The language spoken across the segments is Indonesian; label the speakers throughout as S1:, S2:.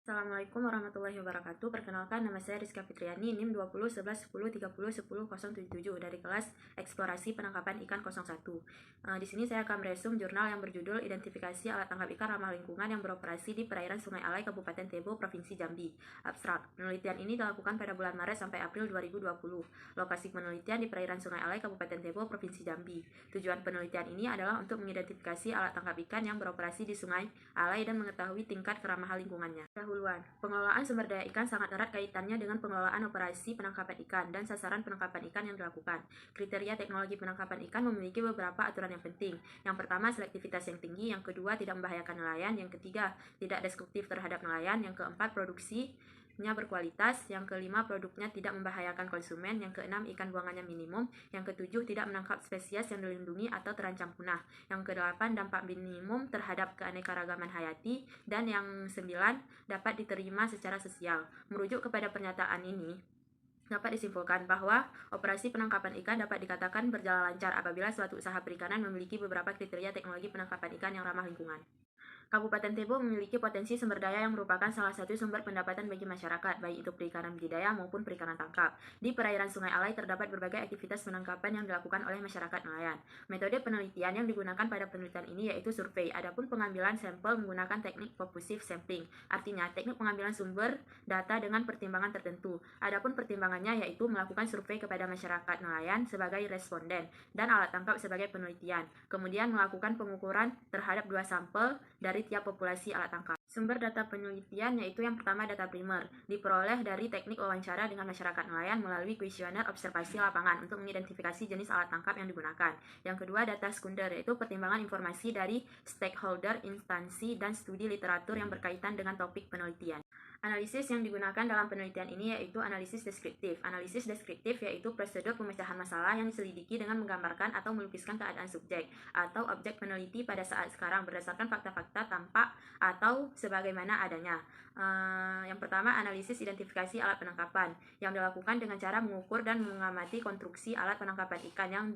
S1: Assalamualaikum warahmatullahi wabarakatuh. Perkenalkan, nama saya Rizka Fitriani, NIM 20 11 10 30 10 077 dari kelas Eksplorasi Penangkapan Ikan 01. Di sini saya akan meresum jurnal yang berjudul Identifikasi Alat Tangkap Ikan Ramah Lingkungan yang beroperasi di perairan Sungai Alai, Kabupaten Tebo, Provinsi Jambi. Abstrak. Penelitian ini dilakukan pada bulan Maret sampai April 2020. Lokasi penelitian di perairan Sungai Alai, Kabupaten Tebo, Provinsi Jambi. Tujuan penelitian ini adalah untuk mengidentifikasi alat tangkap ikan yang beroperasi di Sungai Alai dan mengetahui tingkat keramahan lingkungannya. Pengelolaan sumber daya ikan sangat erat kaitannya dengan pengelolaan operasi penangkapan ikan dan sasaran penangkapan ikan yang dilakukan. Kriteria teknologi penangkapan ikan memiliki beberapa aturan yang penting. Yang pertama, selektivitas yang tinggi. Yang kedua, tidak membahayakan nelayan. Yang ketiga, tidak destruktif terhadap nelayan. Yang keempat, produksinya berkualitas. Yang kelima, produknya tidak membahayakan konsumen. Yang keenam, ikan buangannya minimum. Yang ketujuh, tidak menangkap spesies yang dilindungi atau terancam punah. Yang kedelapan, dampak minimum terhadap keanekaragaman hayati. Dan yang sembilan, dapat diterima secara sosial. Merujuk kepada pernyataan ini, dapat disimpulkan bahwa operasi penangkapan ikan dapat dikatakan berjalan lancar apabila suatu usaha perikanan memiliki beberapa kriteria teknologi penangkapan ikan yang ramah lingkungan. Kabupaten Tebo memiliki potensi sumber daya yang merupakan salah satu sumber pendapatan bagi masyarakat, baik itu perikanan budidaya maupun perikanan tangkap. Di perairan Sungai Alai terdapat berbagai aktivitas penangkapan yang dilakukan oleh masyarakat nelayan. Metode penelitian yang digunakan pada penelitian ini yaitu survei. Adapun pengambilan sampel menggunakan teknik purposive sampling, artinya teknik pengambilan sumber data dengan pertimbangan tertentu. Adapun pertimbangannya yaitu melakukan survei kepada masyarakat nelayan sebagai responden dan alat tangkap sebagai penelitian. Kemudian melakukan pengukuran terhadap 2 sampel dari tiap populasi alat tangkap. Sumber data penelitian yaitu yang pertama data primer, diperoleh dari teknik wawancara dengan masyarakat nelayan melalui kuesioner observasi lapangan untuk mengidentifikasi jenis alat tangkap yang digunakan. Yang kedua data sekunder, yaitu pertimbangan informasi dari stakeholder, instansi, dan studi literatur yang berkaitan dengan topik penelitian. Analisis yang digunakan dalam penelitian ini yaitu analisis deskriptif. Analisis deskriptif yaitu prosedur pemecahan masalah yang diselidiki dengan menggambarkan atau melukiskan keadaan subjek atau objek peneliti pada saat sekarang berdasarkan fakta-fakta tampak atau sebagaimana adanya. Yang pertama, analisis identifikasi alat penangkapan yang dilakukan dengan cara mengukur dan mengamati konstruksi alat penangkapan ikan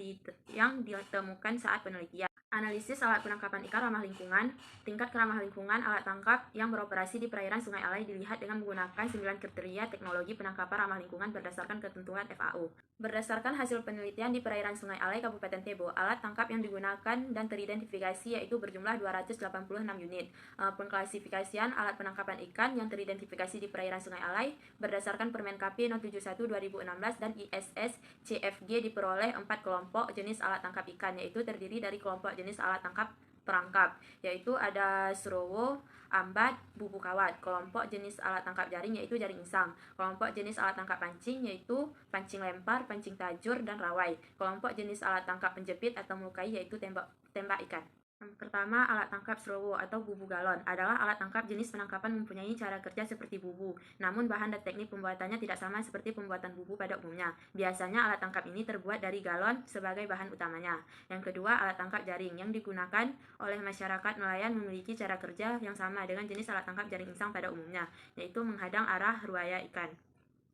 S1: yang ditemukan saat penelitian. Analisis alat penangkapan ikan ramah lingkungan. Tingkat keramah lingkungan alat tangkap yang beroperasi di perairan Sungai Alai dilihat dengan menggunakan 9 kriteria teknologi penangkapan ramah lingkungan berdasarkan ketentuan FAO. Berdasarkan hasil penelitian di perairan Sungai Alai, Kabupaten Tebo, alat tangkap yang digunakan dan teridentifikasi yaitu berjumlah 286 unit. Pengklasifikasian alat penangkapan ikan yang teridentifikasi di perairan Sungai Alai berdasarkan Permen KP No 71 2016 dan ISS CFG diperoleh 4 kelompok jenis alat tangkap ikan, yaitu terdiri dari kelompok jenis alat tangkap perangkap, yaitu ada serowo, ambat, bubu kawat. Kelompok jenis alat tangkap jaring yaitu jaring insang. Kelompok jenis alat tangkap pancing yaitu pancing lempar, pancing tajur, dan rawai. Kelompok jenis alat tangkap penjepit atau melukai yaitu tembak ikan. Yang pertama, alat tangkap serowo atau bubu galon adalah alat tangkap jenis penangkapan mempunyai cara kerja seperti bubu, namun bahan dan teknik pembuatannya tidak sama seperti pembuatan bubu pada umumnya. Biasanya alat tangkap ini terbuat dari galon sebagai bahan utamanya. Yang kedua, alat tangkap jaring yang digunakan oleh masyarakat nelayan memiliki cara kerja yang sama dengan jenis alat tangkap jaring insang pada umumnya, yaitu menghadang arah ruaya ikan.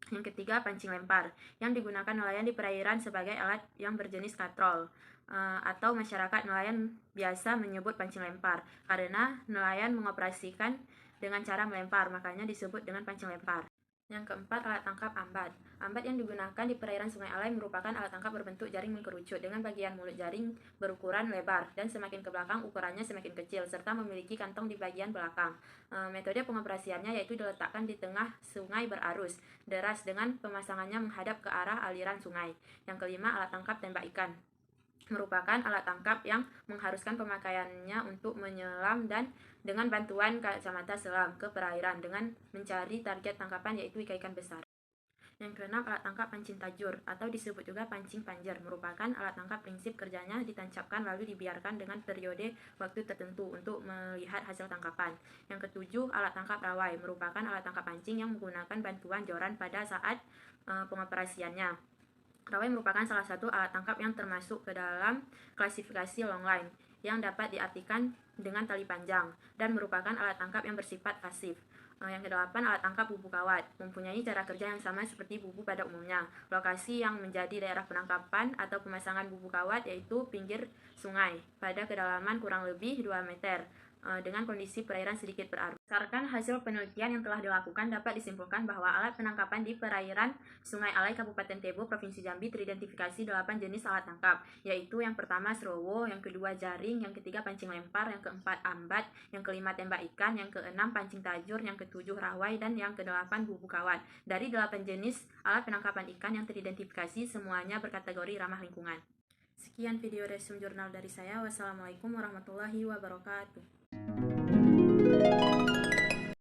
S1: Yang ketiga, pancing lempar yang digunakan nelayan di perairan sebagai alat yang berjenis katrol, atau masyarakat nelayan biasa menyebut pancing lempar karena nelayan mengoperasikan dengan cara melempar, makanya disebut dengan pancing lempar. Yang keempat, alat tangkap ambat. Ambat yang digunakan di perairan Sungai Alai merupakan alat tangkap berbentuk jaring mengkerucut dengan bagian mulut jaring berukuran lebar dan semakin ke belakang ukurannya semakin kecil serta memiliki kantong di bagian belakang. Metode pengoperasiannya yaitu diletakkan di tengah sungai berarus deras dengan pemasangannya menghadap ke arah aliran sungai. Yang kelima, alat tangkap tembak ikan merupakan alat tangkap yang mengharuskan pemakaiannya untuk menyelam dan dengan bantuan kacamata selam ke perairan dengan mencari target tangkapan yaitu ikan besar. Yang keenam, alat tangkap pancing tajur atau disebut juga pancing panjer merupakan alat tangkap prinsip kerjanya ditancapkan lalu dibiarkan dengan periode waktu tertentu untuk melihat hasil tangkapan. Yang ketujuh, alat tangkap rawai merupakan alat tangkap pancing yang menggunakan bantuan joran pada saat pengoperasiannya. Rawai merupakan salah satu alat tangkap yang termasuk ke dalam klasifikasi longline yang dapat diartikan dengan tali panjang dan merupakan alat tangkap yang bersifat pasif. Yang kedelapan, alat tangkap bubu kawat mempunyai cara kerja yang sama seperti bubu pada umumnya. Lokasi yang menjadi daerah penangkapan atau pemasangan bubu kawat yaitu pinggir sungai pada kedalaman kurang lebih 2 meter. dengan kondisi perairan sedikit berarus. Berdasarkan hasil penelitian yang telah dilakukan, dapat disimpulkan bahwa alat penangkapan di perairan Sungai Alai Kabupaten Tebo, Provinsi Jambi teridentifikasi 8 jenis alat tangkap, yaitu yang pertama serowo, yang kedua jaring, yang ketiga pancing lempar, yang keempat ambat, yang kelima tembak ikan, yang keenam pancing tajur, yang ketujuh rawai, dan yang kedelapan bubu kawan. Dari 8 jenis alat penangkapan ikan yang teridentifikasi, semuanya berkategori ramah lingkungan. Sekian video resume jurnal dari saya. Wassalamualaikum warahmatullahi wabarakatuh.